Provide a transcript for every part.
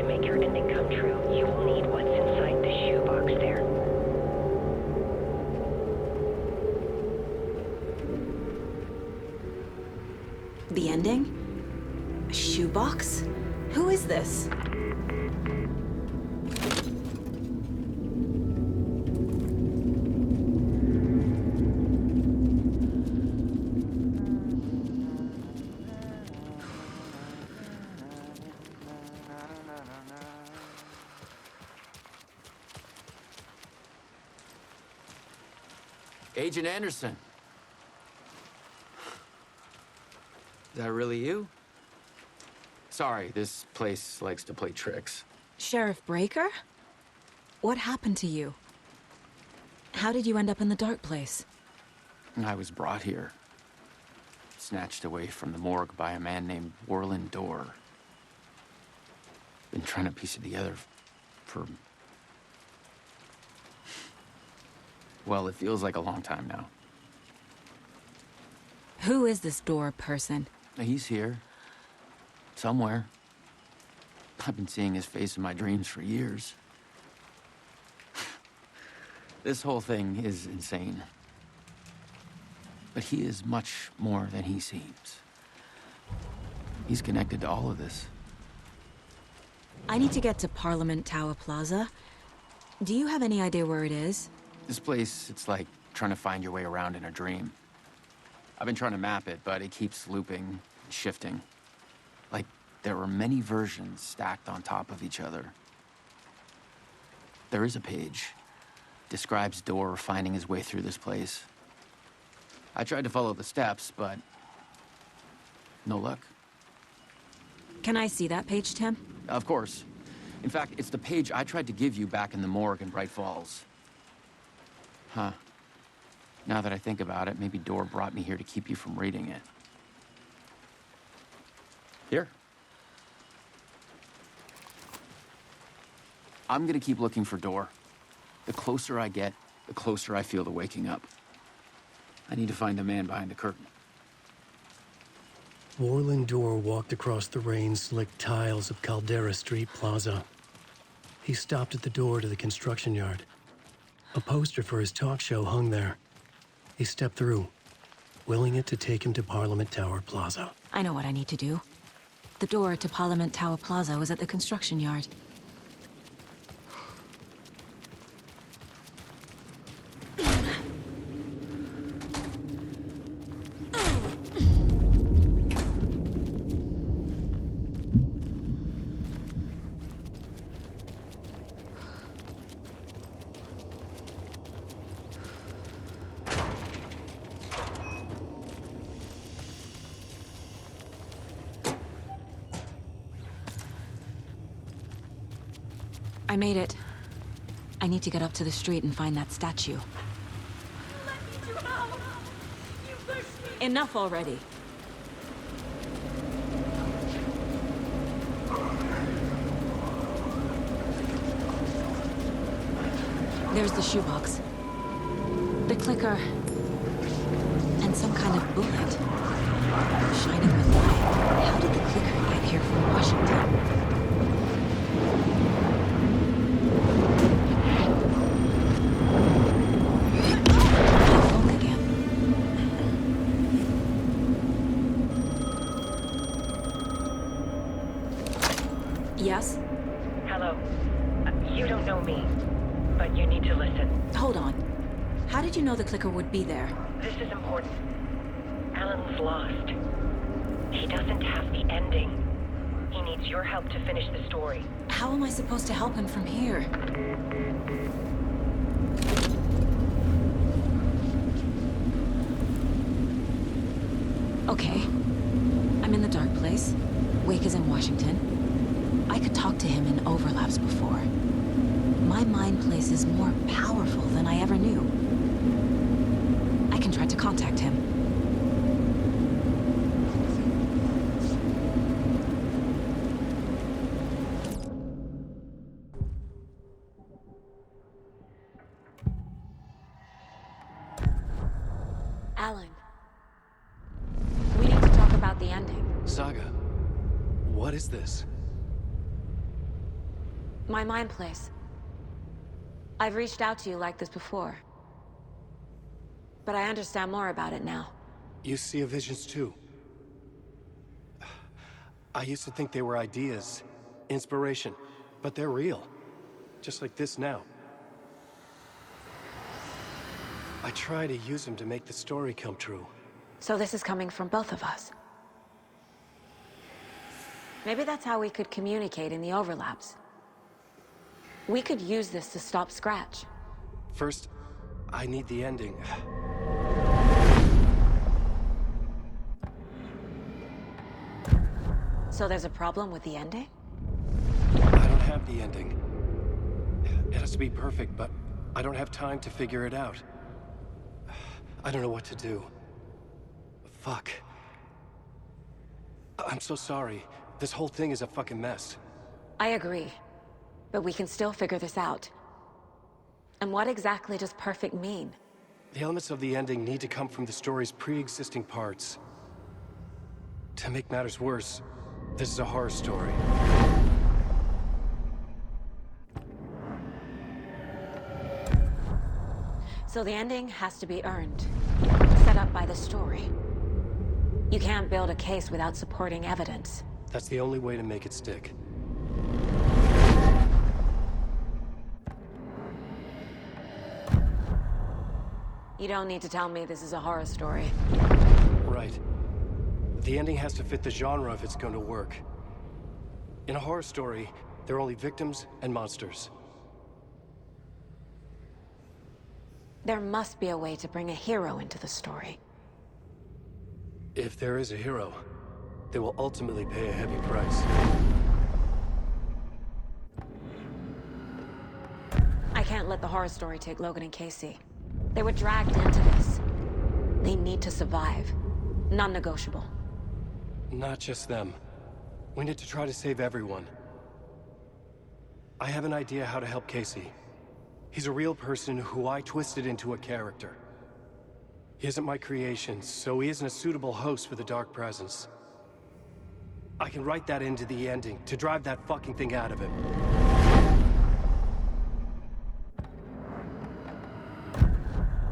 make your ending come true, you will need what's inside the shoebox there. The ending? A shoebox? Who is this? Agent Anderson. Is that really you? Sorry, this place likes to play tricks. Sheriff Breaker? What happened to you? How did you end up in the dark place? I was brought here. Snatched away from the morgue by a man named Warland Dorr. Been trying to piece it together for... Well, it feels like a long time now. Who is this Dorr person? He's here. Somewhere. I've been seeing his face in my dreams for years. This whole thing is insane. But he is much more than he seems. He's connected to all of this. I need to get to Parliament Tower Plaza. Do you have any idea where it is? This place, it's like trying to find your way around in a dream. I've been trying to map it, but it keeps looping and shifting. Like there are many versions stacked on top of each other. There is a page. Describes Dorr finding his way through this place. I tried to follow the steps, but no luck. Can I see that page, Tim? Of course. In fact, it's the page I tried to give you back in the morgue in Bright Falls. Huh. Now that I think about it, maybe Dorr brought me here to keep you from reading it. Here. I'm gonna keep looking for Dorr. The closer I get, the closer I feel to waking up. I need to find the man behind the curtain. Warland Dorr walked across the rain-slicked tiles of Caldera Street Plaza. He stopped at the door to the construction yard. A poster for his talk show hung there. He stepped through, willing it to take him to Parliament Tower Plaza. I know what I need to do. The door to Parliament Tower Plaza was at the construction yard. I made it. I need to get up to the street and find that statue. Enough already. There's the shoebox. The clicker. And some kind of bullet. Shining with light. How did the clicker get here from Washington? Yes? Hello. You don't know me, but you need to listen. Hold on. How did you know the clicker would be there? This is important. Alan's lost. He doesn't have the ending. He needs your help to finish the story. How am I supposed to help him from here? Okay. I'm in the dark place. Wake is in Washington. I could talk to him in overlaps before. My mind place is more powerful than I ever knew. I can try to contact him. Alan. We need to talk about the ending. Saga, what is this? My mind place. I've reached out to you like this before. But I understand more about it now. You see visions too. I used to think they were ideas, inspiration, but they're real. Just like this now. I try to use them to make the story come true. So this is coming from both of us. Maybe that's how we could communicate in the overlaps. We could use this to stop Scratch. First, I need the ending. So there's a problem with the ending? I don't have the ending. It has to be perfect, but I don't have time to figure it out. I don't know what to do. Fuck. I'm so sorry. This whole thing is a fucking mess. I agree. But we can still figure this out. And what exactly does perfect mean? The elements of the ending need to come from the story's pre-existing parts. To make matters worse, this is a horror story. So the ending has to be earned, set up by the story. You can't build a case without supporting evidence. That's the only way to make it stick. You don't need to tell me this is a horror story. Right. The ending has to fit the genre if it's going to work. In a horror story, there are only victims and monsters. There must be a way to bring a hero into the story. If there is a hero, they will ultimately pay a heavy price. I can't let the horror story take Logan and Casey. They were dragged into this. They need to survive. Non-negotiable. Not just them. We need to try to save everyone. I have an idea how to help Casey. He's a real person who I twisted into a character. He isn't my creation, so he isn't a suitable host for the Dark Presence. I can write that into the ending to drive that fucking thing out of him.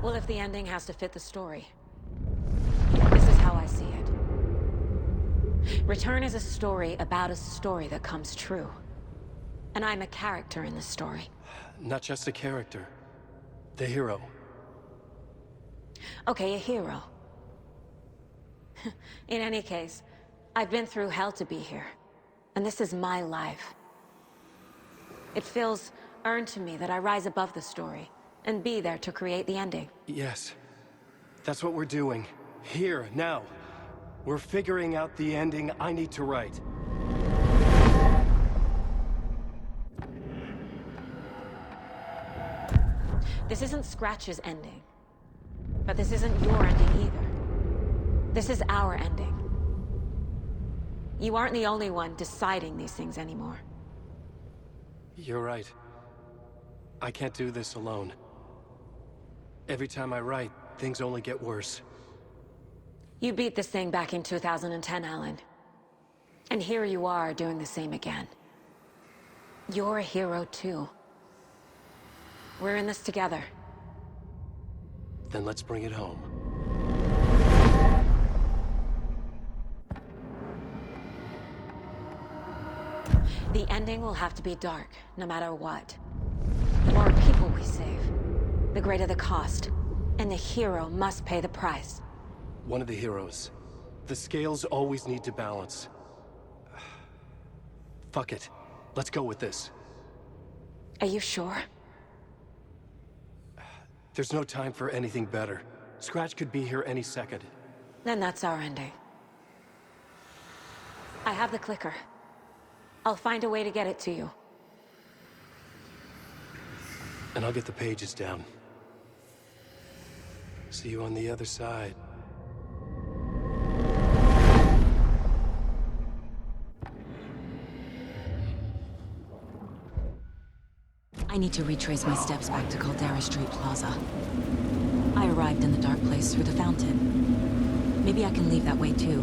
Well, if the ending has to fit the story, this is how I see it. Return is a story about a story that comes true. And I'm a character in the story. Not just a character. The hero. Okay, a hero. In any case, I've been through hell to be here. And this is my life. It feels earned to me that I rise above the story and be there to create the ending. Yes. That's what we're doing. Here, now. We're figuring out the ending I need to write. This isn't Scratch's ending. But this isn't your ending either. This is our ending. You aren't the only one deciding these things anymore. You're right. I can't do this alone. Every time I write, things only get worse. You beat this thing back in 2010, Alan. And here you are doing the same again. You're a hero too. We're in this together. Then let's bring it home. The ending will have to be dark, no matter what. The more people we save, the greater the cost. And the hero must pay the price. One of the heroes. The scales always need to balance. Fuck it. Let's go with this. Are you sure? There's no time for anything better. Scratch could be here any second. Then that's our ending. I have the clicker. I'll find a way to get it to you. And I'll get the pages down. See you on the other side. I need to retrace my steps back to Caldera Street Plaza. I arrived in the dark place through the fountain. Maybe I can leave that way too.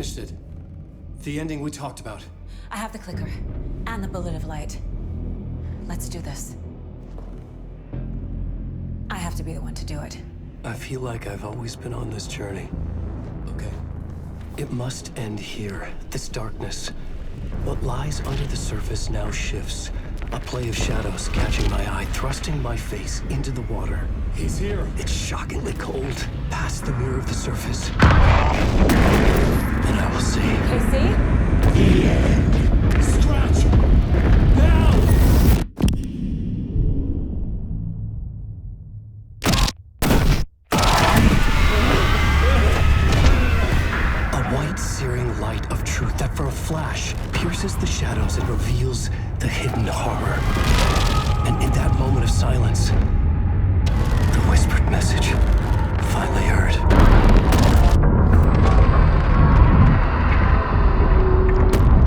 finished it. The ending we talked about. I have the clicker and the bullet of light. Let's do this. I have to be the one to do it. I feel like I've always been on this journey. Okay. It must end here, this darkness. What lies under the surface now shifts. A play of shadows catching my eye, thrusting my face into the water. He's here. It's shockingly cold, past the mirror of the surface. And I will see. Casey? Stretch! Now! A white, searing light of truth that for a flash pierces the shadows and reveals the hidden horror. And in that moment of silence, the whispered message finally heard.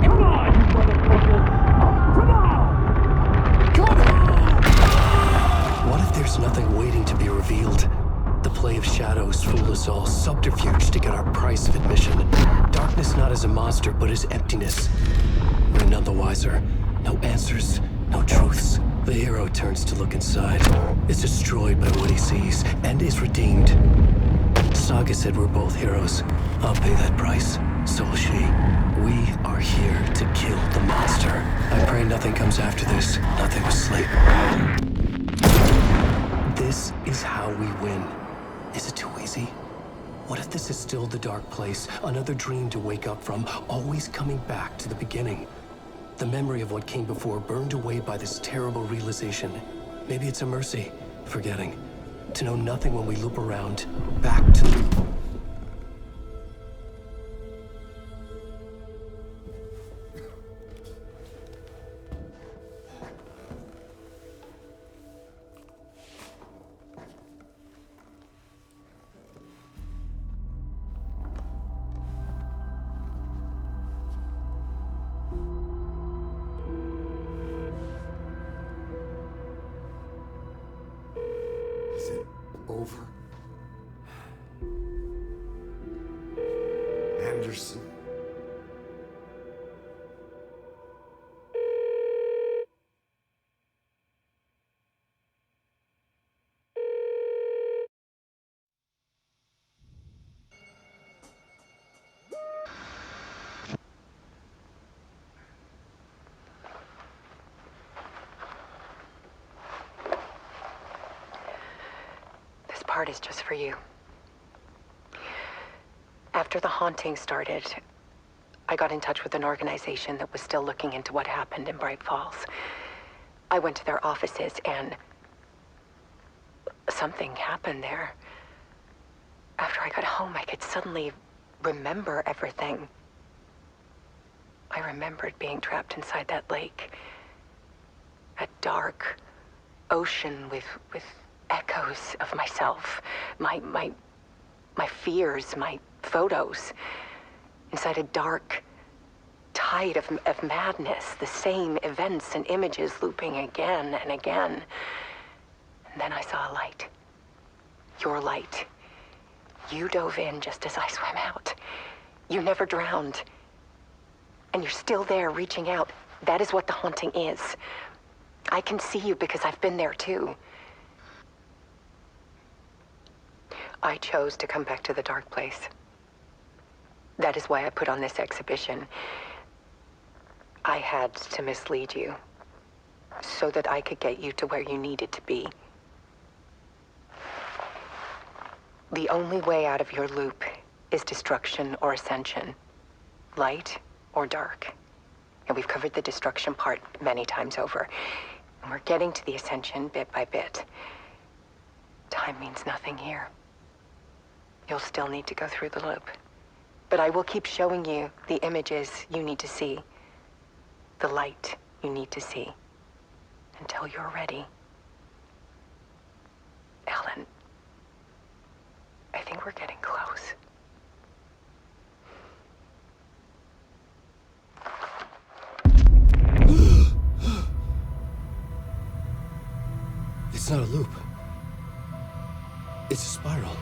Come on, you motherfucker! Come on! Come on! What if there's nothing waiting to be revealed? The play of shadows fool us all, subterfuge to get our price of admission. Darkness not as a monster, but as emptiness. We're none the wiser. No answers, no truths. The hero turns to look inside. Is destroyed by what he sees, and is redeemed. Saga said we're both heroes. I'll pay that price. So will she. We are here to kill the monster. I pray nothing comes after this. Nothing but sleep. This is how we win. Is it too easy? What if this is still the dark place? Another dream to wake up from, always coming back to the beginning. The memory of what came before burned away by this terrible realization. Maybe it's a mercy, forgetting. To know nothing when we loop around, back to... Is it over? Anderson. This part is just for you. After the haunting started, I got in touch with an organization that was still looking into what happened in Bright Falls. I went to their offices and something happened there. After I got home, I could suddenly remember everything. I remembered being trapped inside that lake. A dark ocean with echoes of myself, my fears, my photos, inside a dark tide of madness, the same events and images looping again and again. And then I saw a light. Your light. You dove in just as I swam out. You never drowned. And you're still there reaching out. That is what the haunting is. I can see you because I've been there too. I chose to come back to the dark place. That is why I put on this exhibition. I had to mislead you so that I could get you to where you needed to be. The only way out of your loop is destruction or ascension, light or dark. And we've covered the destruction part many times over. And we're getting to the ascension bit by bit. Time means nothing here. You'll still need to go through the loop. But I will keep showing you the images you need to see, the light you need to see, until you're ready. Ellen, I think we're getting close. It's not a loop. It's a spiral.